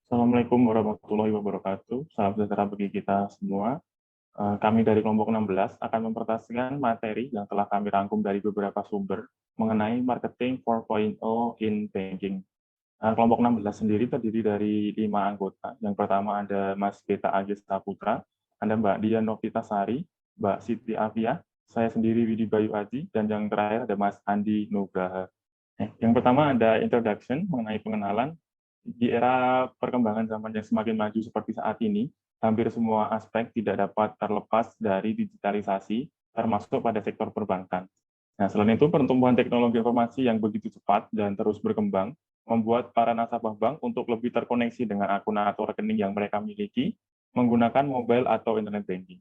Assalamualaikum warahmatullahi wabarakatuh. Salam sejahtera bagi kita semua. Kami dari kelompok 16 akan mempresentasikan materi yang telah kami rangkum dari beberapa sumber mengenai marketing 4.0 in banking. Kelompok 16 sendiri terdiri dari 5 anggota. Yang pertama ada Mas Beta Agis Saputra, ada Mbak Dian Novitasari, Mbak Siti Afia, saya sendiri Widi Bayu Aji, dan yang terakhir ada Mas Andi Nugraha. Yang pertama ada introduction mengenai pengenalan. Di era perkembangan zaman yang semakin maju seperti saat ini, hampir semua aspek tidak dapat terlepas dari digitalisasi, termasuk pada sektor perbankan. Nah, selain itu, pertumbuhan teknologi informasi yang begitu cepat dan terus berkembang membuat para nasabah bank untuk lebih terkoneksi dengan akun atau rekening yang mereka miliki menggunakan mobile atau internet banking.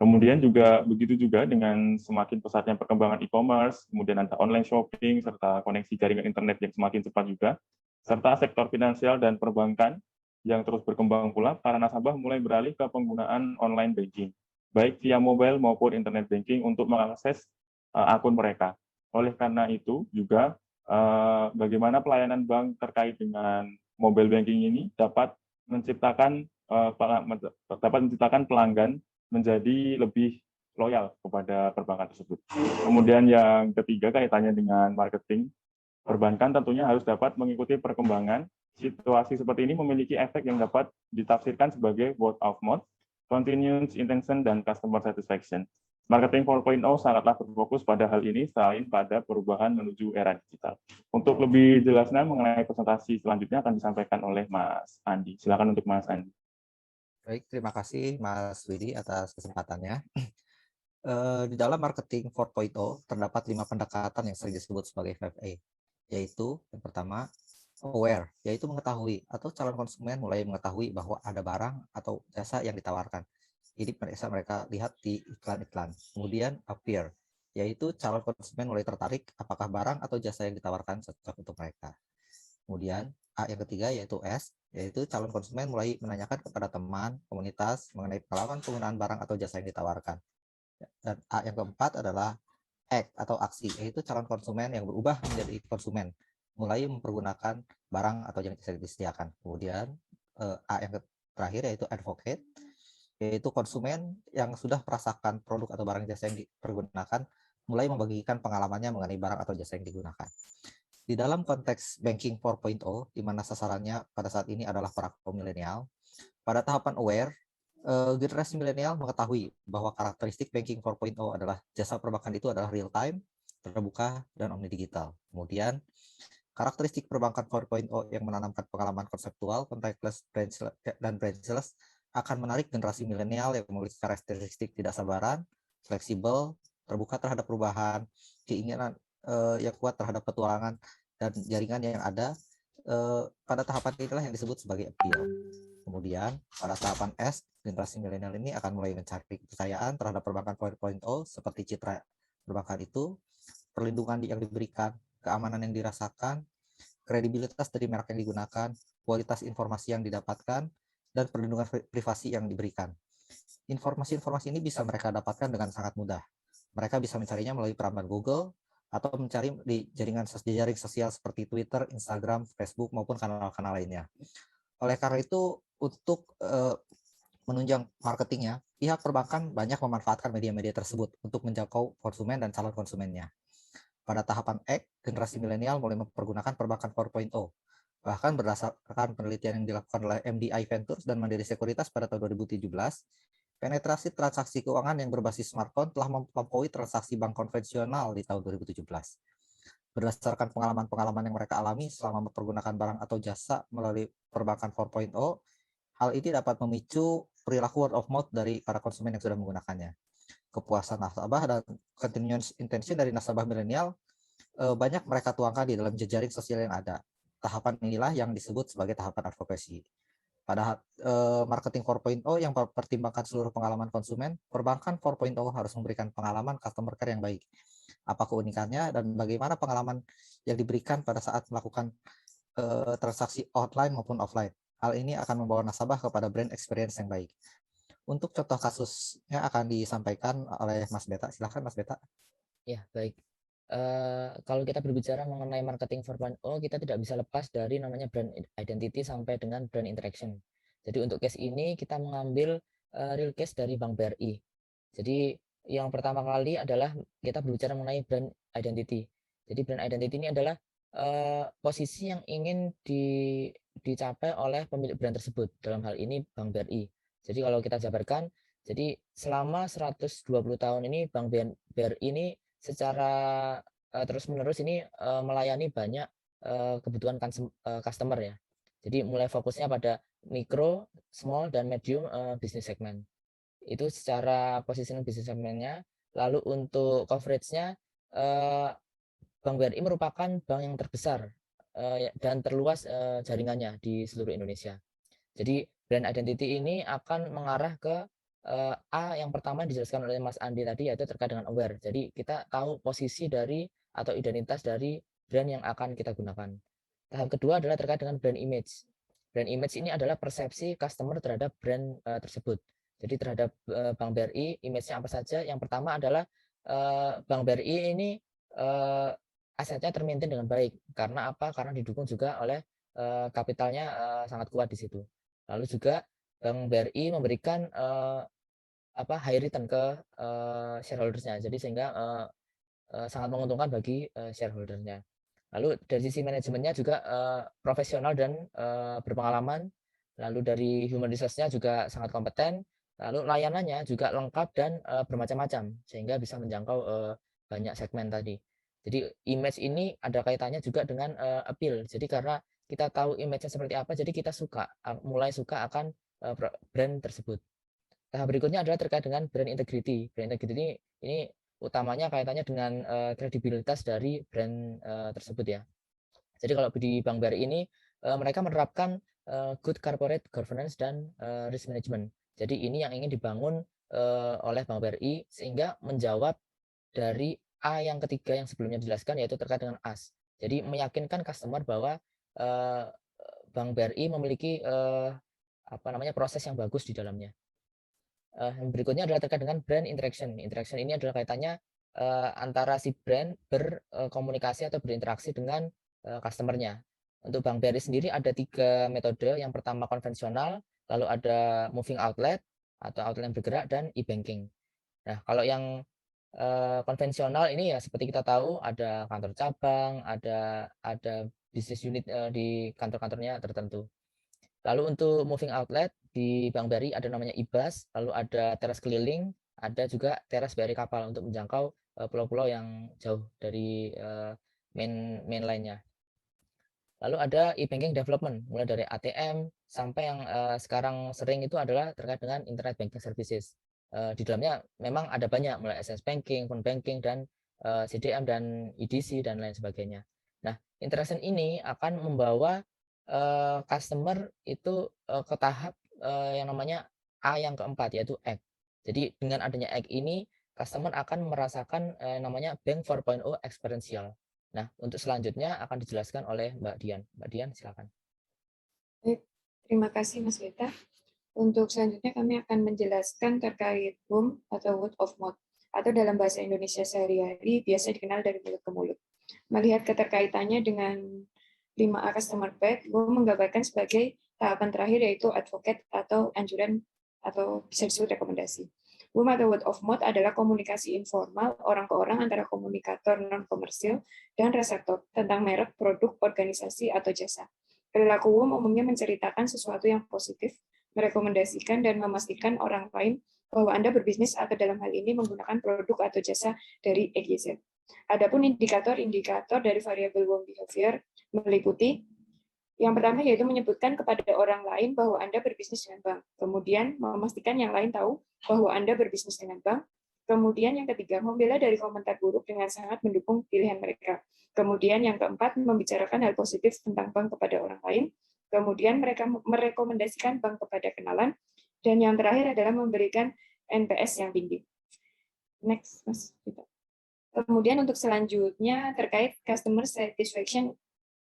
Kemudian juga begitu juga dengan semakin pesatnya perkembangan e-commerce, kemudian ada online shopping, serta koneksi jaringan internet yang semakin cepat juga, serta sektor finansial dan perbankan yang terus berkembang pula, para nasabah mulai beralih ke penggunaan online banking, baik via mobile maupun internet banking untuk mengakses akun mereka. Oleh karena itu juga bagaimana pelayanan bank terkait dengan mobile banking ini dapat menciptakan pelanggan menjadi lebih loyal kepada perbankan tersebut. Kemudian yang ketiga kaitannya dengan marketing. Perbankan tentunya harus dapat mengikuti perkembangan. Situasi seperti ini memiliki efek yang dapat ditafsirkan sebagai word of mouth, continuous intention, dan customer satisfaction. Marketing 4.0 sangatlah berfokus pada hal ini selain pada perubahan menuju era digital. Untuk lebih jelasnya mengenai presentasi selanjutnya akan disampaikan oleh Mas Andi. Silakan untuk Mas Andi. Baik, terima kasih Mas Widi atas kesempatannya. Di dalam marketing 4.0 terdapat 5 pendekatan yang sering disebut sebagai 5A, yaitu yang pertama, aware, yaitu mengetahui atau calon konsumen mulai mengetahui bahwa ada barang atau jasa yang ditawarkan. Jadi mereka lihat di iklan-iklan. Kemudian appear, yaitu calon konsumen mulai tertarik apakah barang atau jasa yang ditawarkan cocok untuk mereka. Kemudian A yang ketiga yaitu S, yaitu calon konsumen mulai menanyakan kepada teman, komunitas mengenai pengalaman penggunaan barang atau jasa yang ditawarkan. Dan A yang keempat adalah act atau aksi, yaitu calon konsumen yang berubah menjadi konsumen, mulai mempergunakan barang atau jasa yang disediakan. Kemudian A yang terakhir yaitu advocate, yaitu konsumen yang sudah merasakan produk atau barang jasa yang dipergunakan, mulai membagikan pengalamannya mengenai barang atau jasa yang digunakan. Di dalam konteks banking 4.0, di mana sasarannya pada saat ini adalah para kaum milenial, pada tahapan aware, generasi milenial mengetahui bahwa karakteristik banking 4.0 adalah jasa perbankan itu adalah real time, terbuka, dan omni-digital. Kemudian, karakteristik perbankan 4.0 yang menanamkan pengalaman konseptual, contactless, dan branchless akan menarik generasi milenial yang memiliki karakteristik tidak sabaran, fleksibel, terbuka terhadap perubahan, keinginan yang kuat terhadap petualangan, dan jaringan yang ada. Pada tahapan inilah yang disebut sebagai appeal. Kemudian pada tahapan S, generasi milenial ini akan mulai mencari kepercayaan terhadap perbankan 4.0 seperti citra perbankan itu, perlindungan yang diberikan, keamanan yang dirasakan, kredibilitas dari merek yang digunakan, kualitas informasi yang didapatkan, dan perlindungan privasi yang diberikan. Informasi-informasi ini bisa mereka dapatkan dengan sangat mudah. Mereka bisa mencarinya melalui peramban Google atau mencari di jaringan sosial seperti Twitter, Instagram, Facebook, maupun kanal-kanal lainnya. Oleh karena itu, untuk menunjang marketingnya, pihak perbankan banyak memanfaatkan media-media tersebut untuk menjangkau konsumen dan calon konsumennya. Pada tahapan X, generasi milenial mulai mempergunakan perbankan 4.0. Bahkan berdasarkan penelitian yang dilakukan oleh MDI Ventures dan Mandiri Sekuritas pada tahun 2017, penetrasi transaksi keuangan yang berbasis smartphone telah melampaui transaksi bank konvensional di tahun 2017. Berdasarkan pengalaman-pengalaman yang mereka alami selama mempergunakan barang atau jasa melalui perbankan 4.0, hal ini dapat memicu perilaku word of mouth dari para konsumen yang sudah menggunakannya. Kepuasan nasabah dan continuous intention dari nasabah milenial banyak mereka tuangkan di dalam jejaring sosial yang ada. Tahapan inilah yang disebut sebagai tahapan advokasi. Pada marketing 4.0 yang mempertimbangkan seluruh pengalaman konsumen, perbankan 4.0 harus memberikan pengalaman customer care yang baik. Apa keunikannya dan bagaimana pengalaman yang diberikan pada saat melakukan transaksi online maupun offline. Hal ini akan membawa nasabah kepada brand experience yang baik. Untuk contoh kasusnya akan disampaikan oleh Mas Beta. Silahkan Mas Beta. Ya, baik. kalau kita berbicara mengenai marketing 4.0, kita tidak bisa lepas dari namanya brand identity sampai dengan brand interaction. Jadi untuk case ini kita mengambil real case dari Bank BRI. Jadi yang pertama kali adalah kita berbicara mengenai brand identity. Jadi brand identity ini adalah posisi yang ingin dicapai oleh pemilik brand tersebut. Dalam hal ini Bank BRI. Jadi kalau kita jabarkan, jadi selama 120 tahun ini Bank BRI ini secara terus-menerus ini melayani banyak kebutuhan customer ya. Jadi mulai fokusnya pada mikro, small, dan medium business segment. Itu secara positioning business segmentnya. Lalu untuk coveragenya, Bank BRI merupakan bank yang terbesar dan terluas jaringannya di seluruh Indonesia. Jadi brand identity ini akan mengarah ke A yang pertama dijelaskan oleh Mas Andi tadi, yaitu terkait dengan aware. Jadi kita tahu posisi dari atau identitas dari brand yang akan kita gunakan. Tahap kedua adalah terkait dengan brand image. Brand image ini adalah persepsi customer terhadap brand tersebut. Jadi terhadap Bank BRI, image-nya apa saja? Yang pertama adalah Bank BRI ini asetnya termaintain dengan baik. Karena apa? Karena didukung juga oleh kapitalnya sangat kuat di situ. Lalu juga Bank BRI memberikan high return ke shareholders-nya. Jadi sehingga sangat menguntungkan bagi shareholder-nya. Lalu dari sisi manajemennya juga profesional dan berpengalaman. Lalu dari human resource-nya juga sangat kompeten. Lalu layanannya juga lengkap dan bermacam-macam sehingga bisa menjangkau banyak segmen tadi. Jadi image ini ada kaitannya juga dengan appeal. Jadi karena kita tahu image-nya seperti apa, jadi kita mulai suka akan brand tersebut. Tahap berikutnya adalah terkait dengan brand integrity. Brand integrity ini utamanya kaitannya dengan kredibilitas dari brand tersebut ya. Jadi kalau di Bank BRI ini mereka menerapkan good corporate governance dan risk management. Jadi ini yang ingin dibangun oleh Bank BRI sehingga menjawab dari A yang ketiga yang sebelumnya dijelaskan, yaitu terkait dengan AS. Jadi meyakinkan customer bahwa Bank BRI memiliki proses yang bagus di dalamnya. Yang berikutnya adalah terkait dengan brand interaction. Interaction ini adalah kaitannya antara si brand berkomunikasi atau berinteraksi dengan customer-nya. Untuk Bank BRI sendiri ada 3 metode. Yang pertama konvensional, lalu ada moving outlet atau outlet yang bergerak, dan e-banking. Nah, kalau yang konvensional ini ya seperti kita tahu ada kantor cabang, ada bisnis unit di kantor-kantornya tertentu. Lalu untuk moving outlet di Bank BRI ada namanya IBAS, lalu ada teras keliling, ada juga teras BRI kapal untuk menjangkau pulau-pulau yang jauh dari main line-nya. Lalu ada e-banking development, mulai dari ATM sampai yang sekarang sering itu adalah terkait dengan internet banking services. Di dalamnya memang ada banyak, mulai SMS banking, phone banking, dan CDM dan EDC dan lain sebagainya. Nah, interaction ini akan membawa customer itu ke tahap yang namanya A yang keempat, yaitu ACT. Jadi dengan adanya ACT ini, customer akan merasakan namanya Bank 4.0 experiential. Nah, untuk selanjutnya akan dijelaskan oleh Mbak Dian. Mbak Dian, silakan. Baik, terima kasih Mas Wita. Untuk selanjutnya kami akan menjelaskan terkait boom atau word of mouth, atau dalam bahasa Indonesia sehari-hari biasa dikenal dari mulut ke mulut. Melihat keterkaitannya dengan 5A customer path, boom menggambarkan sebagai tahapan terakhir yaitu advocate atau anjuran atau bisa disebut rekomendasi. Boom atau word of mouth adalah komunikasi informal orang ke orang antara komunikator non-komersil dan reseptor tentang merek, produk, organisasi, atau jasa. Perilaku boom umumnya menceritakan sesuatu yang positif, merekomendasikan dan memastikan orang lain bahwa Anda berbisnis atau dalam hal ini menggunakan produk atau jasa dari EGZ. Adapun indikator-indikator dari variabel warm behavior meliputi yang pertama yaitu menyebutkan kepada orang lain bahwa Anda berbisnis dengan bank. Kemudian memastikan yang lain tahu bahwa Anda berbisnis dengan bank. Kemudian yang ketiga, membela dari komentar buruk dengan sangat mendukung pilihan mereka. Kemudian yang keempat, membicarakan hal positif tentang bank kepada orang lain. Kemudian mereka merekomendasikan bank kepada kenalan. Dan yang terakhir adalah memberikan NPS yang tinggi. Next, Mas. Kemudian untuk selanjutnya terkait customer satisfaction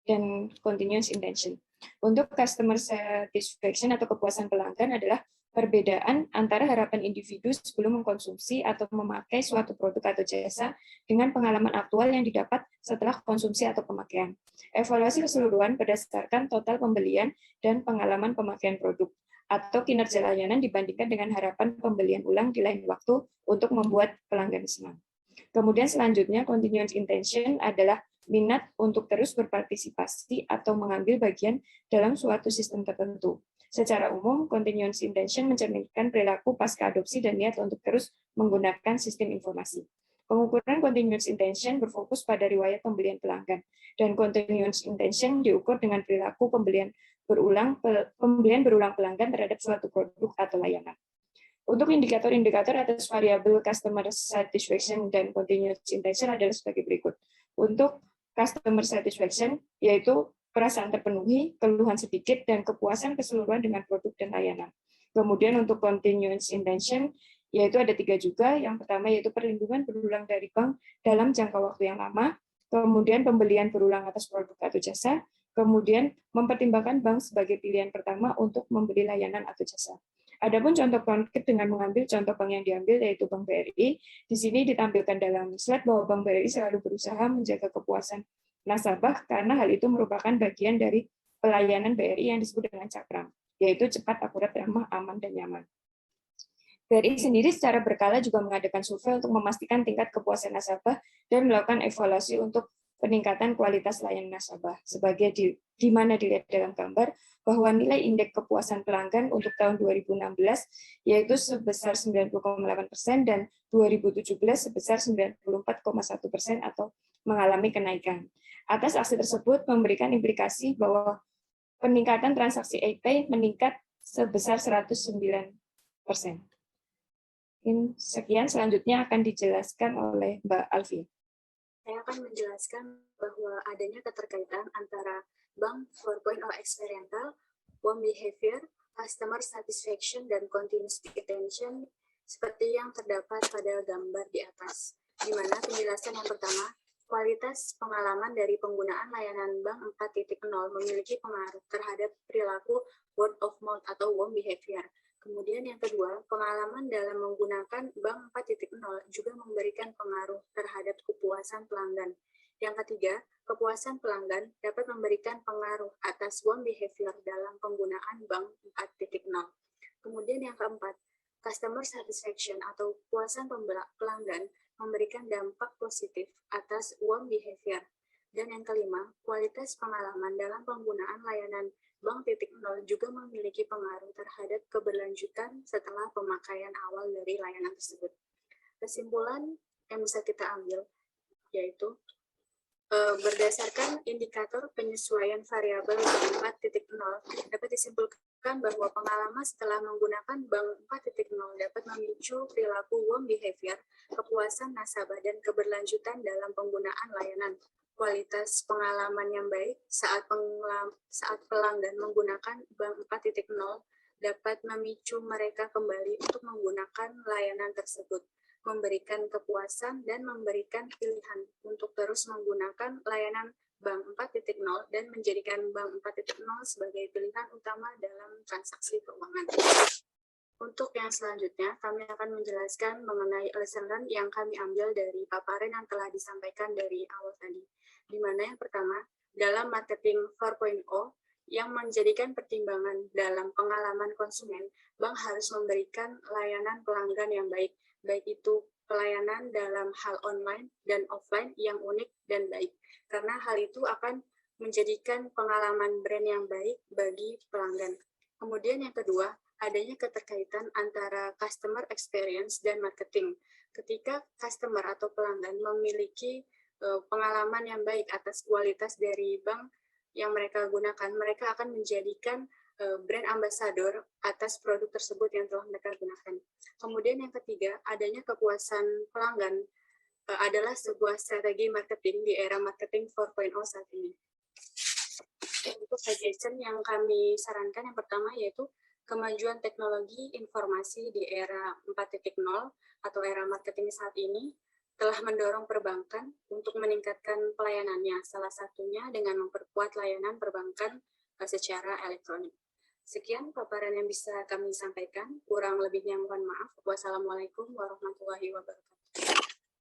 dan continuous intention. Untuk customer satisfaction atau kepuasan pelanggan adalah Perbedaan antara harapan individu sebelum mengkonsumsi atau memakai suatu produk atau jasa dengan pengalaman aktual yang didapat setelah konsumsi atau pemakaian. Evaluasi keseluruhan berdasarkan total pembelian dan pengalaman pemakaian produk atau kinerja layanan dibandingkan dengan harapan pembelian ulang di lain waktu untuk membuat pelanggan senang. Kemudian selanjutnya, continuous intention adalah minat untuk terus berpartisipasi atau mengambil bagian dalam suatu sistem tertentu. Secara umum, continuous intention mencerminkan perilaku pasca adopsi dan niat untuk terus menggunakan sistem informasi. Pengukuran continuous intention berfokus pada riwayat pembelian pelanggan, dan continuous intention diukur dengan perilaku pembelian berulang pelanggan terhadap suatu produk atau layanan. Untuk indikator-indikator atas variabel customer satisfaction dan continuous intention adalah sebagai berikut. Untuk customer satisfaction, yaitu perasaan terpenuhi, keluhan sedikit, dan kepuasan keseluruhan dengan produk dan layanan. Kemudian untuk continuous intention, yaitu ada 3 juga. Yang pertama yaitu perlindungan berulang dari bank dalam jangka waktu yang lama, kemudian pembelian berulang atas produk atau jasa, kemudian mempertimbangkan bank sebagai pilihan pertama untuk membeli layanan atau jasa. Adapun contoh konkret dengan mengambil contoh bank yang diambil yaitu Bank BRI, di sini ditampilkan dalam slide bahwa Bank BRI selalu berusaha menjaga kepuasan nasabah karena hal itu merupakan bagian dari pelayanan BRI yang disebut dengan cakram, yaitu cepat, akurat, ramah, aman, dan nyaman. BRI sendiri secara berkala juga mengadakan survei untuk memastikan tingkat kepuasan nasabah dan melakukan evaluasi untuk peningkatan kualitas layanan nasabah. Sebagai di mana dilihat dalam gambar bahwa nilai indeks kepuasan pelanggan untuk tahun 2016 yaitu sebesar 90,8% dan 2017 sebesar 94,1% atau mengalami kenaikan. Atas aksi tersebut memberikan implikasi bahwa peningkatan transaksi e-pay meningkat sebesar 109%. Sekian, selanjutnya akan dijelaskan oleh Mbak Alfi. Saya akan menjelaskan bahwa adanya keterkaitan antara Bank 4.0 experiential, warm behavior, customer satisfaction, dan continuous attention seperti yang terdapat pada gambar di atas. Di mana penjelasan yang pertama, kualitas pengalaman dari penggunaan layanan Bank 4.0 memiliki pengaruh terhadap perilaku word of mouth atau warm behavior. Kemudian yang kedua, pengalaman dalam menggunakan Bank 4.0 juga memberikan pengaruh terhadap kepuasan pelanggan. Yang ketiga, kepuasan pelanggan dapat memberikan pengaruh atas warm behavior dalam penggunaan Bank 4.0. Kemudian yang keempat, customer satisfaction atau kepuasan pelanggan memberikan dampak positif atas warm behavior. Dan yang kelima, kualitas pengalaman dalam penggunaan layanan Bank 4.0 juga memiliki pengaruh terhadap keberlanjutan setelah pemakaian awal dari layanan tersebut. Kesimpulan yang bisa kita ambil yaitu berdasarkan indikator penyesuaian variabel Bank 4.0 dapat disimpulkan bahwa pengalaman setelah menggunakan Bank 4.0 dapat memicu perilaku warm behavior, kepuasan nasabah, dan keberlanjutan dalam penggunaan layanan. Kualitas pengalaman yang baik saat pelanggan menggunakan Bank 4.0 dapat memicu mereka kembali untuk menggunakan layanan tersebut, memberikan kepuasan dan memberikan pilihan untuk terus menggunakan layanan Bank 4.0 dan menjadikan Bank 4.0 sebagai pilihan utama dalam transaksi keuangan. Untuk yang selanjutnya, kami akan menjelaskan mengenai lesson learned yang kami ambil dari paparan yang telah disampaikan dari awal tadi. Di mana yang pertama, dalam marketing 4.0 yang menjadikan pertimbangan dalam pengalaman konsumen, bank harus memberikan layanan pelanggan yang baik itu pelayanan dalam hal online dan offline yang unik dan baik, karena hal itu akan menjadikan pengalaman brand yang baik bagi pelanggan. Kemudian yang kedua, adanya keterkaitan antara customer experience dan marketing. Ketika customer atau pelanggan memiliki pengalaman yang baik atas kualitas dari bank yang mereka gunakan, mereka akan menjadikan brand ambassador atas produk tersebut yang telah mereka gunakan. Kemudian yang ketiga, adanya kepuasan pelanggan adalah sebuah strategi marketing di era marketing 4.0 saat ini. Untuk suggestion yang kami sarankan yang pertama yaitu kemajuan teknologi informasi di era 4.0 atau era marketing saat ini telah mendorong perbankan untuk meningkatkan pelayanannya, salah satunya dengan memperkuat layanan perbankan secara elektronik. Sekian paparan yang bisa kami sampaikan. Kurang lebihnya mohon maaf. Wassalamualaikum warahmatullahi wabarakatuh.